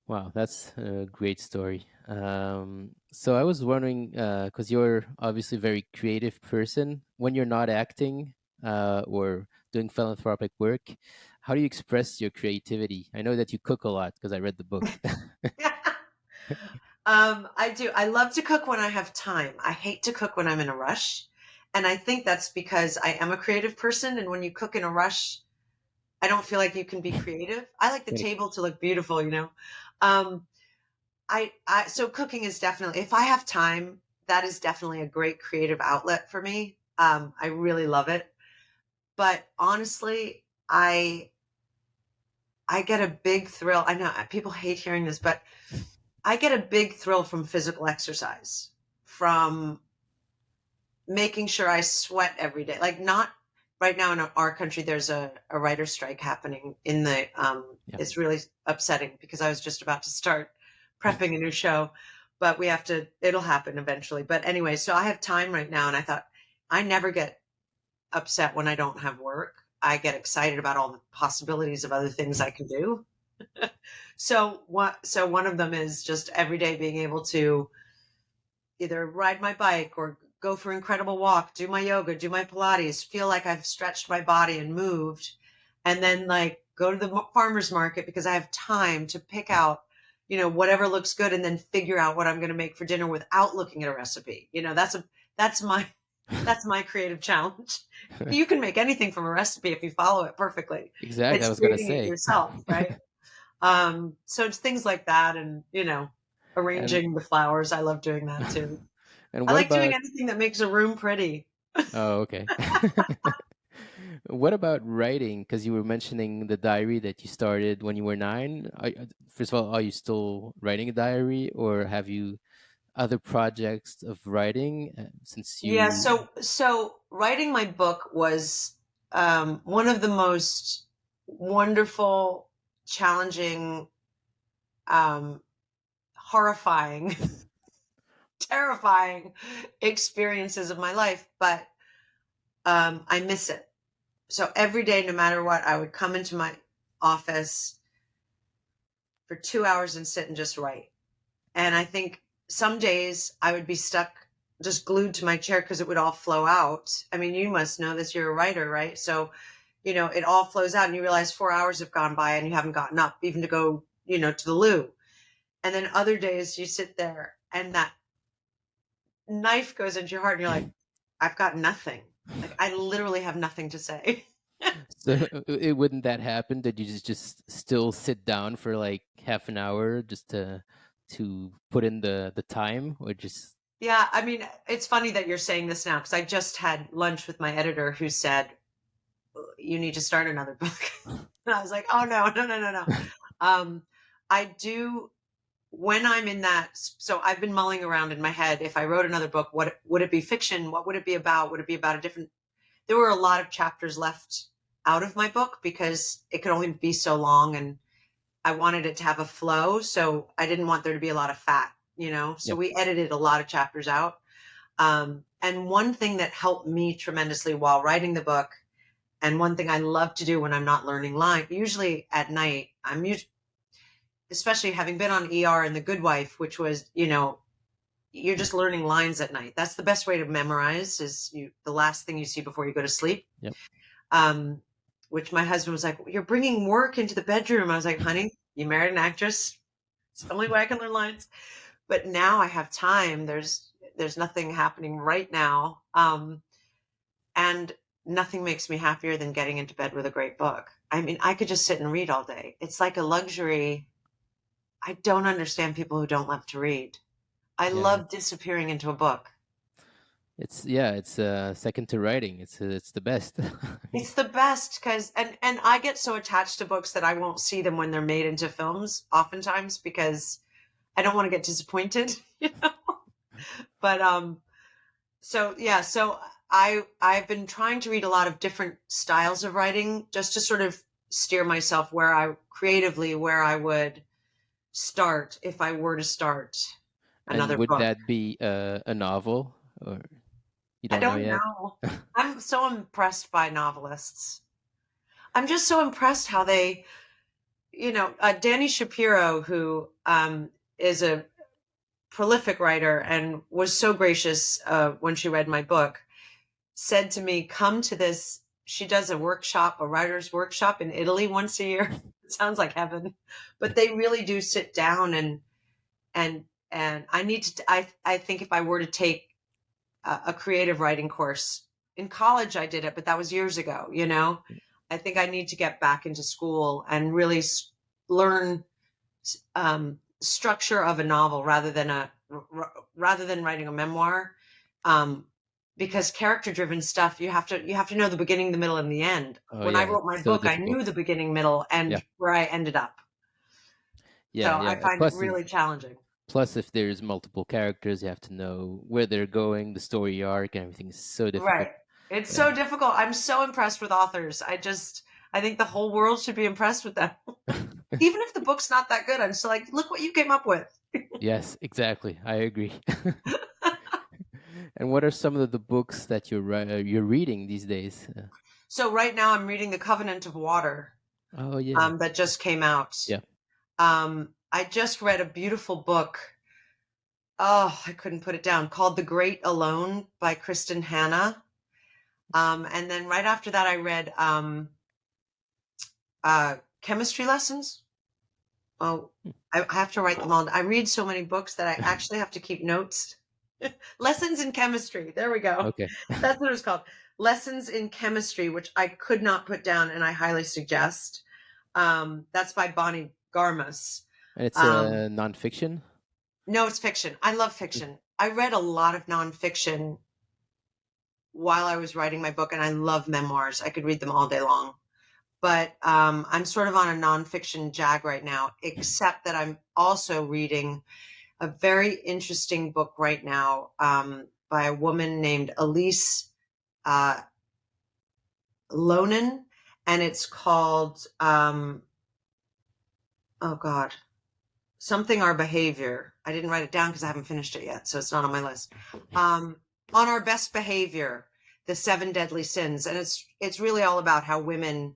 Wow, that's a great story. So I was wondering, because you're obviously a very creative person, when you're not acting or doing philanthropic work, how do you express your creativity? I know that you cook a lot because I read the book. I do. I love to cook when I have time. I hate to cook when I'm in a rush. And I think that's because I am a creative person. And when you cook in a rush, I don't feel like you can be creative. I like the Right. table to look beautiful, you know. Um, so cooking is definitely, if I have time, that is definitely a great creative outlet for me. I really love it. But honestly, I get a big thrill. I know people hate hearing this, but I get a big thrill from physical exercise, from making sure I sweat every day. Like, not right now in our country, there's a writer's strike happening in the, Yeah. it's really upsetting because I was just about to start prepping a new show, but we have to, it'll happen eventually. But anyway, so I have time right now. And I thought, I never get upset when I don't have work. I get excited about all the possibilities of other things I can do. So one of them is just every day being able to either ride my bike or go for an incredible walk, do my yoga, do my Pilates, feel like I've stretched my body and moved, and then like go to the farmer's market because I have time to pick out, whatever looks good, and then figure out what I'm going to make for dinner without looking at a recipe. That's my that's my creative challenge. You can make anything from a recipe if you follow it perfectly. Exactly. I It's was gonna creating it say. yourself, right? So it's things like that, and And arranging the flowers. I love doing that too. and I what like doing about? anything that makes a room pretty. Oh, okay. What about writing? Because you were mentioning the diary that you started when you were 9. First of all, are you still writing a diary, or have you other projects of writing since Yeah, you? so writing my book was one of the most wonderful, challenging, um, horrifying, terrifying experiences of my life, but I miss it. So every day, no matter what, I would come into my office for 2 hours and sit and just write. And I think some days I would be stuck just glued to my chair because it would all flow out. I mean, you must know this, you're a writer, right? So, it all flows out and you realize 4 hours have gone by and you haven't gotten up even to go, to the loo. And then other days you sit there and that knife goes into your heart and you're like, I've got nothing. Like, I literally have nothing to say. So it wouldn't that happen? Did you just still sit down for like half an hour just to put in the time, or just? Yeah, I mean, it's funny that you're saying this now because I just had lunch with my editor who said, you need to start another book. And I was like, oh no, no, no, no, no. Um, I do when I'm in that. So I've been mulling around in my head. If I wrote another book, what would it be? Fiction? What would it be about? Would it be about a different? There were a lot of chapters left out of my book because it could only be so long, and I wanted it to have a flow. So I didn't want there to be a lot of fat. So Yep. we edited a lot of chapters out. And one thing that helped me tremendously while writing the book, and one thing I love to do when I'm not learning line, usually at night, especially having been on ER and The Good Wife, which was, you know, you're just learning lines at night. That's the best way to memorize, is the last thing you see before you go to sleep. Yep. Um, which my husband was like, "You're bringing work into the bedroom." I was like, "Honey, you married an actress. It's the only way I can learn lines." But now I have time. There's nothing happening right now. And nothing makes me happier than getting into bed with a great book. I mean, I could just sit and read all day. It's like a luxury. I don't understand people who don't love to read. I Yeah. love disappearing into a book. It's second to writing. It's the best. It's the best because and I get so attached to books that I won't see them when they're made into films oftentimes because I don't want to get disappointed, you know. But so yeah, so I've been trying to read a lot of different styles of writing just to sort of steer myself where I would start if I were to start And another would book. that be a novel, or you I don't know don't yet? know. I'm so impressed by novelists. I'm just so impressed how they, you know, Danny Shapiro, who is a prolific writer and was so gracious when she read my book, said to me, "Come to this." She does a workshop, a writer's workshop in Italy once a year. It sounds like heaven, but they really do sit down and and I need to. I think if I were to take a creative writing course in college, I did it, but that was years ago. You know, I think I need to get back into school and really learn structure of a novel rather than writing a memoir, um, because character driven stuff you have to know the beginning, the middle, and the end. Oh When I yeah, wrote my it's so book, I knew difficult. the beginning, middle, Yeah, and where I ended up. So yeah, I yeah. find it really challenging. Plus, if there's multiple characters, you have to know where they're going, the story arc, and everything is so difficult. Right. It's Yeah. so difficult. I'm so impressed with authors. I think the whole world should be impressed with them. Even if the book's not that good, I'm still like, look what you came up with. Yes, exactly. I agree. And what are some of the books that you're reading these days? So right now I'm reading The Covenant of Water, Oh yeah, that just came out. yeah. I just read a beautiful book. Oh, I couldn't put it down. Called The Great Alone by Kristen Hanna. And then right after that, I read chemistry lessons. Oh, I have to write them all. I read so many books that I actually have to keep notes. Lessons in chemistry. There we go. Okay. That's what it's called. Lessons in chemistry, which I could not put down, and I highly suggest. That's by Bonnie Garmus. And it's Um, a nonfiction. no, it's fiction. I love Mm. fiction. I read a lot of nonfiction while I was writing my book, and I love memoirs. I could read them all day long. But I'm sort of on a nonfiction jag right now, except that I'm also reading a very interesting book right now, by a woman named Elise uh, Lonen, and it's called, oh God, something Our Behavior. I didn't write it down because I haven't finished it yet, so it's not on my list. On Our Best Behavior, the Seven Deadly Sins, and it's really all about how women.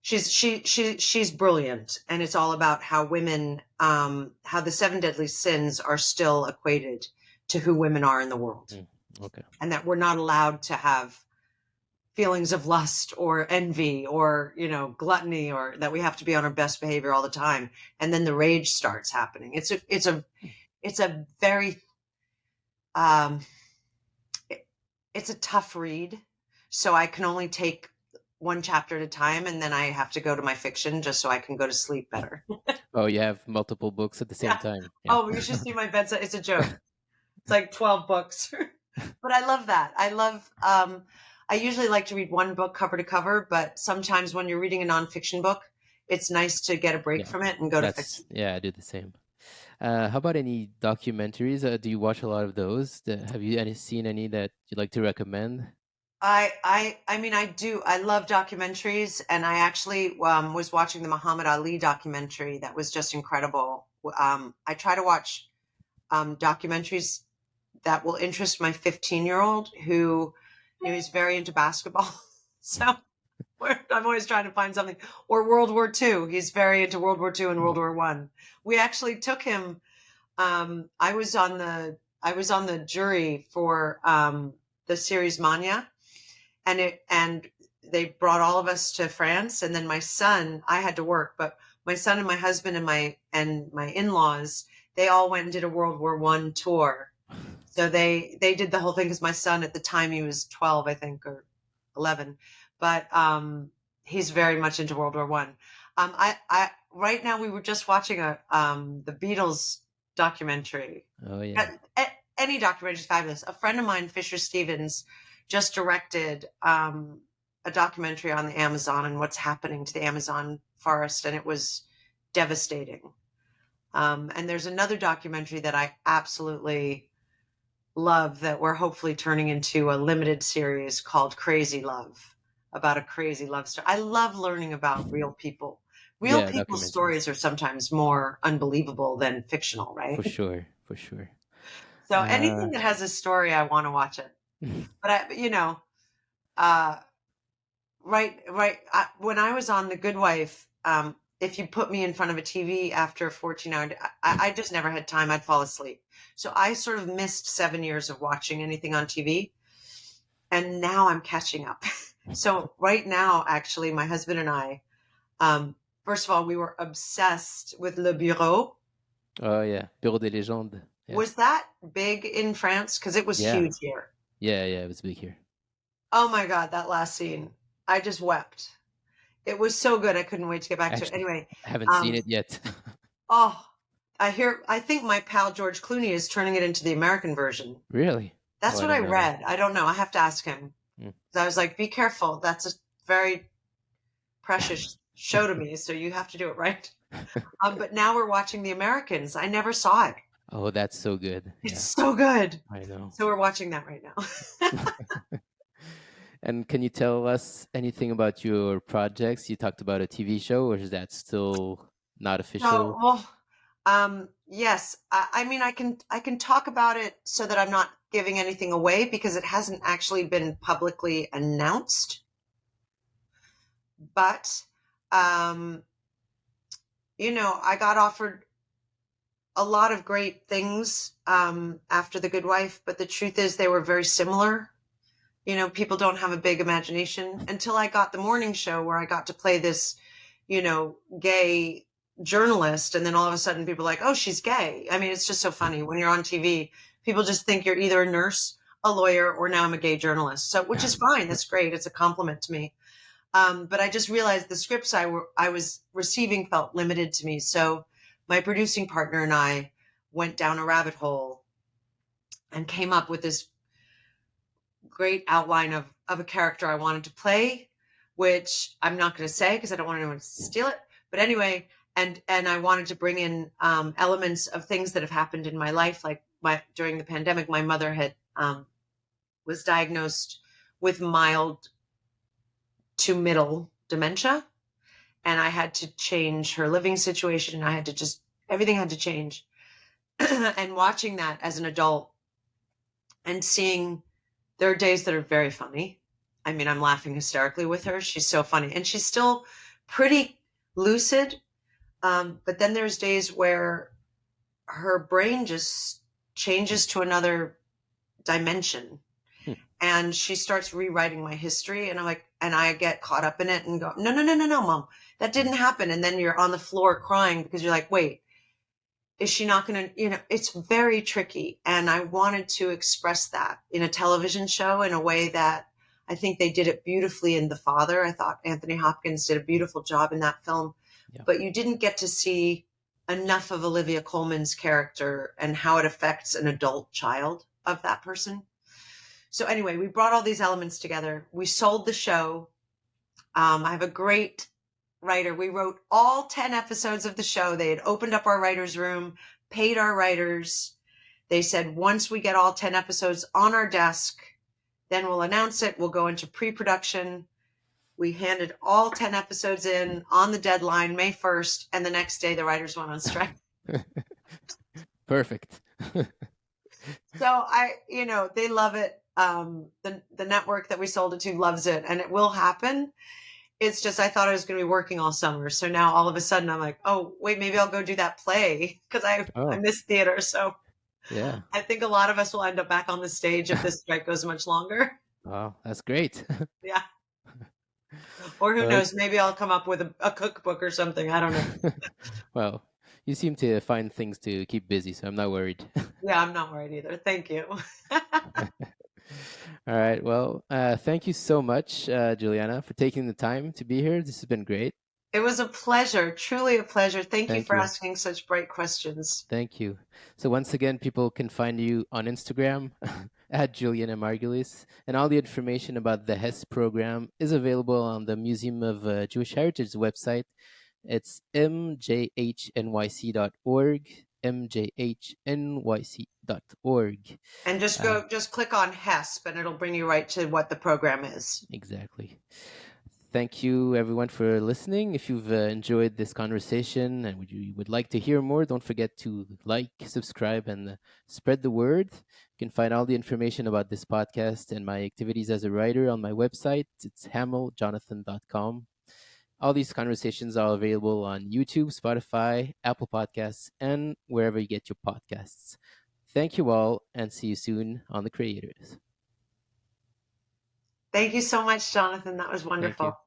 She's brilliant, and it's all about how women, how the seven deadly sins are still equated to who women are in the world, Mm. Okay. and that we're not allowed to have feelings of lust or envy or, you know, gluttony, or that we have to be on our best behavior all the time, and then the rage starts happening. It's a very um, it's a tough read, so I can only take one chapter at a time, and then I have to go to my fiction just so I can go to sleep better. Oh, you have multiple books at the same Yeah. time. Yeah. Oh, you should see my bedside. It's a joke. It's like 12 books. But I love that. I usually like to read one book cover to cover, but sometimes when you're reading a nonfiction book, it's nice to get a break Yeah. from it and go to That's fiction. yeah. I do the same. How about any documentaries? Do you watch a lot of those? Have you seen any that you'd like to recommend? I mean, I do. I love documentaries, and I actually was watching the Muhammad Ali documentary that was just incredible. I try to watch documentaries that will interest my 15-year-old who, you know, is very into basketball. So I'm always trying to find something. Or World War II. He's very into World War II and World War One. We actually took him. I was on the jury for the series Mania, and they brought all of us to France, and then my son, I had to work, but my son and my husband and my in-laws, they all went and did a World War One tour. So they did the whole thing because my son at the time, he was 12, I think, or 11, but he's very much into World War One. I right now we were just watching the Beatles documentary. Oh yeah. Any documentary is fabulous. A friend of mine, Fisher Stevens, just directed a documentary on the Amazon and what's happening to the Amazon forest, and it was devastating. And there's another documentary that I absolutely love that we're hopefully turning into a limited series called Crazy Love, about a crazy love story. I love learning about real people. Real Yeah, people's documentaries. stories are sometimes more unbelievable than fictional, For right? sure, for sure. So Uh, anything that has a story, I want to watch it. But uh, right. When I was on The Good Wife, if you put me in front of a TV after a 14-hour day, I just never had time. I'd fall asleep. So I sort of missed 7 years of watching anything on TV. And now I'm catching up. So right now, actually, my husband and I, first of all, we were obsessed with Le Bureau. oh yeah, Bureau des légendes. Yeah, Was that big in France? Because it was yeah, huge here. yeah. It was big here. Oh my God, that last scene. I just wept. It was so good. I couldn't wait to get back to it. Actually, Anyway, I haven't seen um, it yet. oh, I think my pal George Clooney is turning it into the American version. Really? Oh, That's I what I don't know that. read. I don't know. I have to ask him. Mm. So I was like, be careful. That's a very precious show to me. So you have to do it right. But now we're watching The Americans. I never saw it. Oh, that's so good. It's Yeah, so good. I know. So we're watching that right now. And can you tell us anything about your projects? You talked about a TV show, or is that still not So, official? well, yes. I mean, I can talk about it so that I'm not giving anything away because it hasn't actually been publicly announced. But, um, I got offered a lot of great things after The Good Wife, but the truth is they were very similar. People don't have a big imagination until I got the morning show where I got to play this, gay journalist. And then all of a sudden people are like, oh, she's gay. I mean, it's just so funny when you're on TV, people just think you're either a nurse, a lawyer, or now I'm a gay journalist. So, which is fine. That's great. It's a compliment to me. But I just realized the scripts I was receiving felt limited to me. So my producing partner and I went down a rabbit hole and came up with this great outline of a character I wanted to play, which I'm not going to say because I don't want anyone to steal it. But anyway, and I wanted to bring in elements of things that have happened in my life, like during the pandemic, my mother had was diagnosed with mild to middle dementia, and I had to change her living situation. I had to everything had to change. And watching that as an adult and seeing there are days that are very funny. I mean, I'm laughing hysterically with her. She's so funny. And she's still pretty lucid. But then there's days where her brain just changes to another dimension. Hmm. And she starts rewriting my history. And I'm like, and I get caught up in it and go, no, mom, that didn't happen. And then you're on the floor crying because you're like, wait, is she not going to, it's very tricky. And I wanted to express that in a television show in a way that I think they did it beautifully in The Father. I thought Anthony Hopkins did a beautiful job in that film, Yeah. but you didn't get to see enough of Olivia Colman's character and how it affects an adult child of that person. So anyway, we brought all these elements together. We sold the show. I have a great writer. We wrote all 10 episodes of the show. They had opened up our writer's room, paid our writers. They said, once we get all 10 episodes on our desk, then we'll announce it. We'll go into pre-production. We handed all 10 episodes in on the deadline, May 1st, and the next day the writers went on strike. Perfect. So they love it. The network that we sold it to loves it, and it will happen. It's just I thought I was going to be working all summer. So now all of a sudden I'm like, oh, wait, maybe I'll go do that play because I Oh, miss theater. So yeah. I think a lot of us will end up back on the stage if this strike goes much longer. Wow, that's great. Yeah. Or who Well, knows? Maybe I'll come up with a cookbook or something. I don't know. well, you seem to find things to keep busy, so I'm not worried. Yeah, I'm not worried either. Thank you. All right. Well, thank you so much, Juliana, for taking the time to be here. This has been great. It was a pleasure, truly a pleasure. Thank you Thank for you. asking such bright questions. Thank you. So once again, people can find you on Instagram at Julianna Margulies, and all the information about the HESP program is available on the Museum of Jewish Heritage website. It's mjhnyc.org, mjhnyc.org. And Uh, just click on HESP and it'll bring you right to what the program is. exactly. Thank you, everyone, for listening. If you've enjoyed this conversation and you would like to hear more, don't forget to like, subscribe, and spread the word. You can find all the information about this podcast and my activities as a writer on my website. It's hameljonathan.com. All these conversations are available on YouTube, Spotify, Apple Podcasts, and wherever you get your podcasts. Thank you all, and see you soon on The Creators. Thank you so much, Jonathan. That was Thank you. wonderful.